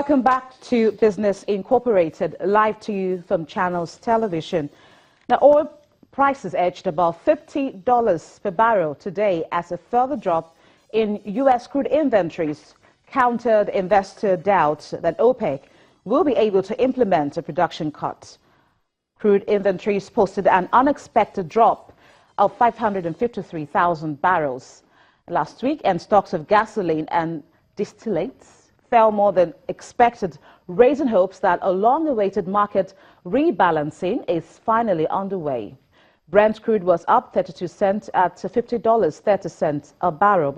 Welcome back to Business Incorporated, live to you from Channels Television. Now, oil prices edged above $50 per barrel today as a further drop in U.S. crude inventories countered investor doubts that OPEC will be able to implement a production cut. Crude inventories posted an unexpected drop of 553,000 barrels last week, and stocks of gasoline and distillates fell more than expected, raising hopes that a long-awaited market rebalancing is finally underway. Brent crude was up 32 cents at $50.30 a barrel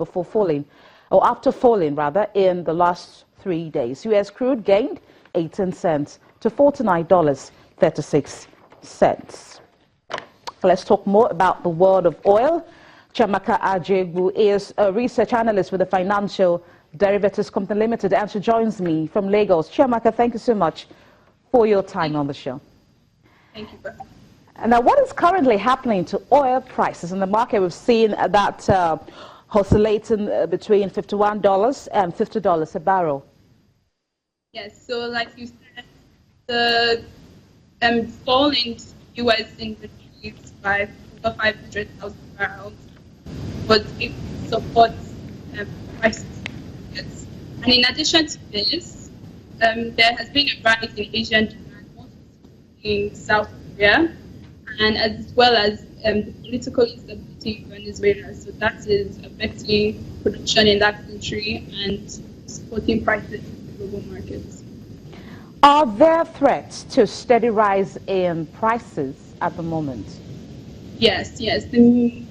after falling in the last 3 days. U.S. crude gained 18 cents to $49.36. Let's talk more about the world of oil. Chiamaka Ajegbu is a research analyst with the Financial Derivatives Company Limited, and she joins me from Lagos. Chiamaka, thank you so much for your time on the show. Thank you. And now, what is currently happening to oil prices in the market? We've seen that oscillating between $51 and $50 a barrel. Yes, so like you said, the fall in U.S. inventories by over 500,000 barrels was able to support prices. And in addition to this, there has been a rise in Asian demand, most in South Korea, and as well as the political instability in Venezuela. So that is affecting production in that country and supporting prices in the global markets. Are there threats to a steady rise in prices at the moment? Yes. The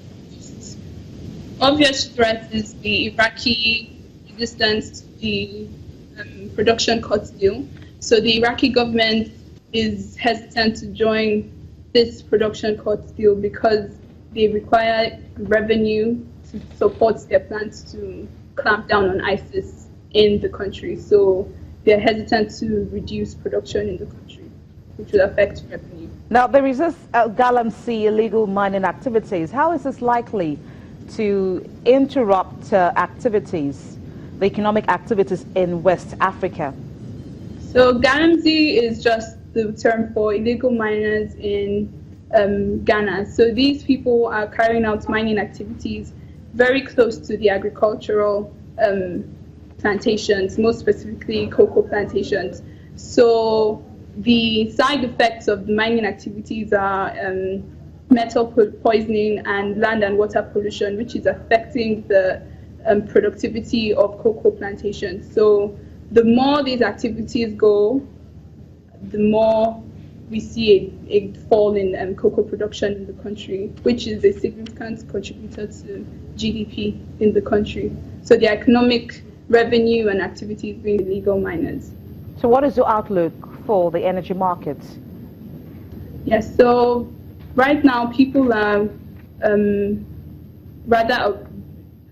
obvious threat is the Iraqi resistance to the production cut deal. So the Iraqi government is hesitant to join this production cut deal because they require revenue to support their plans to clamp down on ISIS in the country. So they're hesitant to reduce production in the country, which will affect revenue. Now, there is this Galamsey illegal mining activities. How is this likely to interrupt activities, the economic activities in West Africa? So Galamsey is just the term for illegal miners in Ghana. So these people are carrying out mining activities very close to the agricultural plantations, most specifically cocoa plantations. So the side effects of the mining activities are metal poisoning and land and water pollution, which is affecting the productivity of cocoa plantations. So the more these activities go, the more we see a fall in cocoa production in the country, which is a significant contributor to GDP in the country. So the economic revenue and activities being illegal miners. So what is your outlook for the energy markets? Yes, so right now people are rather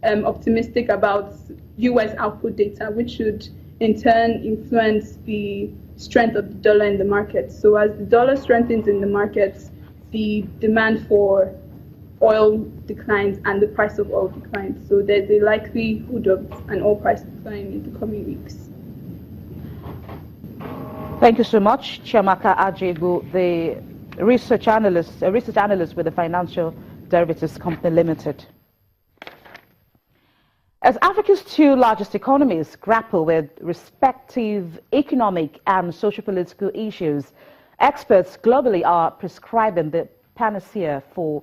optimistic about U.S. output data, which should in turn influence the strength of the dollar in the market. So as the dollar strengthens in the markets, the demand for oil declines and the price of oil declines. So there's a likelihood of an oil price decline in the coming weeks. Thank you so much, Chiamaka Ajegbu, the research analyst with the Financial Derivatives Company Limited. As Africa's two largest economies grapple with respective economic and socio-political issues, experts globally are prescribing the panacea for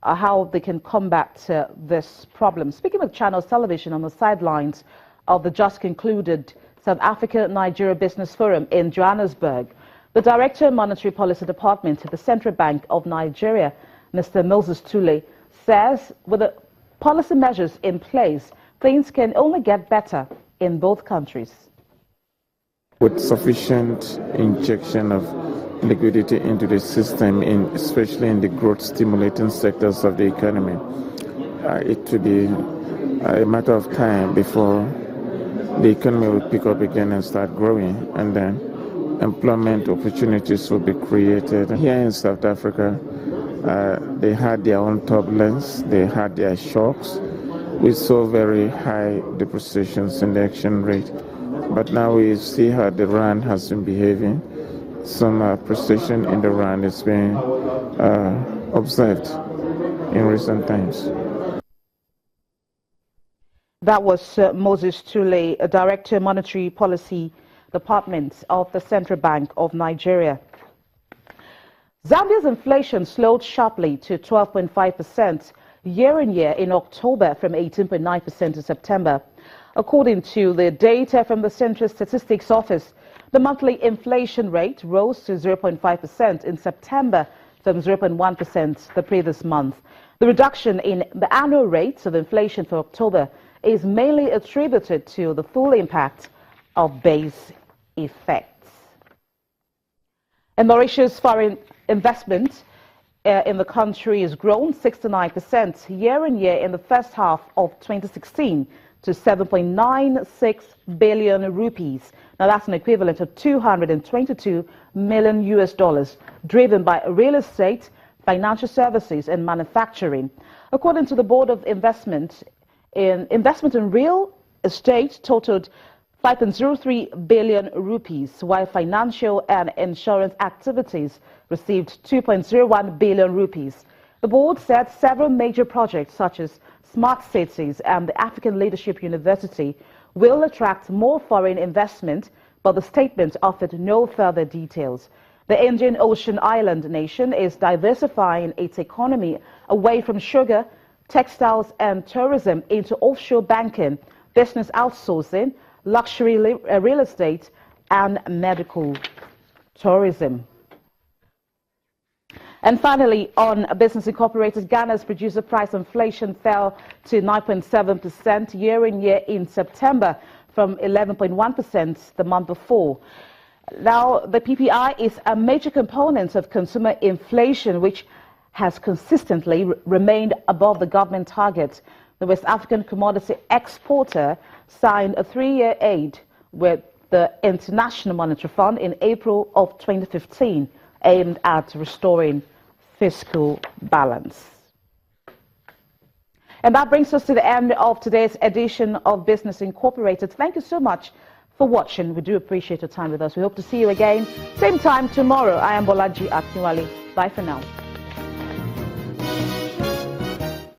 how they can combat this problem. Speaking with Channels Television on the sidelines of the just concluded South Africa-Nigeria Business Forum in Johannesburg, the Director of Monetary Policy Department at the Central Bank of Nigeria, Mr. Moses Tule, says with the policy measures in place, things can only get better in both countries. With sufficient injection of liquidity into the system, especially in the growth-stimulating sectors of the economy, it will be a matter of time before the economy will pick up again and start growing, and then employment opportunities will be created. Here in South Africa, they had their own turbulence, they had their shocks. We saw very high depreciations in the exchange rate. But now we see how the rand has been behaving. Some appreciation in the rand is being observed in recent times. That was Moses Tule, Director, Monetary Policy Department of the Central Bank of Nigeria. Zambia's inflation slowed sharply to 12.5% year-on-year in October from 18.9% in September. According to the data from the Central Statistics Office, the monthly inflation rate rose to 0.5% in September from 0.1% the previous month. The reduction in the annual rates of inflation for October is mainly attributed to the full impact of base effects. And Mauritius' foreign investment in the country has grown 69% year-on-year in the first half of 2016 to 7.96 billion rupees. Now that's an equivalent of $222 million, driven by real estate, financial services and manufacturing. According to the Board of Investment in real estate totaled 5.03 billion rupees, while financial and insurance activities received 2.01 billion rupees. The board said several major projects such as Smart Cities and the African Leadership University will attract more foreign investment, but the statement offered no further details. The Indian Ocean island nation is diversifying its economy away from sugar, textiles and tourism into offshore banking, business outsourcing, luxury real estate and medical tourism. And finally, on Business Incorporated, Ghana's producer price inflation fell to 9.7% year-on-year in September from 11.1% the month before. Now, the PPI is a major component of consumer inflation, which has consistently remained above the government target. The West African commodity exporter signed a 3-year aid with the International Monetary Fund in April of 2015, aimed at restoring fiscal balance. And that brings us to the end of today's edition of Business Incorporated. Thank you so much for watching. We do appreciate your time with us. We hope to see you again, same time tomorrow. I am Bolaji Akinwale. Bye for now.